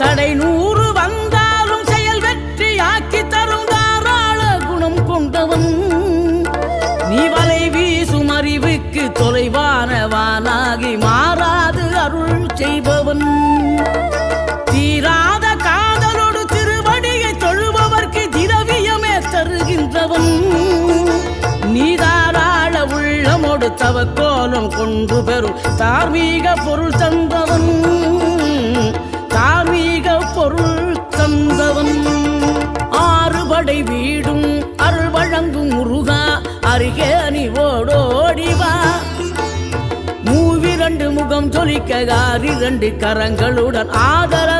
தடை 100 வந்தாலும் செயல் வெற்றியாக்கி தரும் தாராள குணம் கொண்டவன் நீ வலை வீசும் அறிவுக்கு தொலைவானவானாகி மாறாது அருள் செய்பவன் தீராத காதலோடு திருவடியை தொழுபவர்க்கு திரவியமே தருகின்றவன் நீதாராள உள்ளமோடு தவக்கோலம் கொண்டு பெறும் தார்மீக பொருள் தந்தவன் தார்மீக பொருள் தந்தவன் ஆறுபடை வீடும் அருள் வழங்கும் முருகா அருகே நீ ஓடோடிவா மூவிரண்டு முகம் ஜொலிக்க 2 கரங்களுடன் ஆதர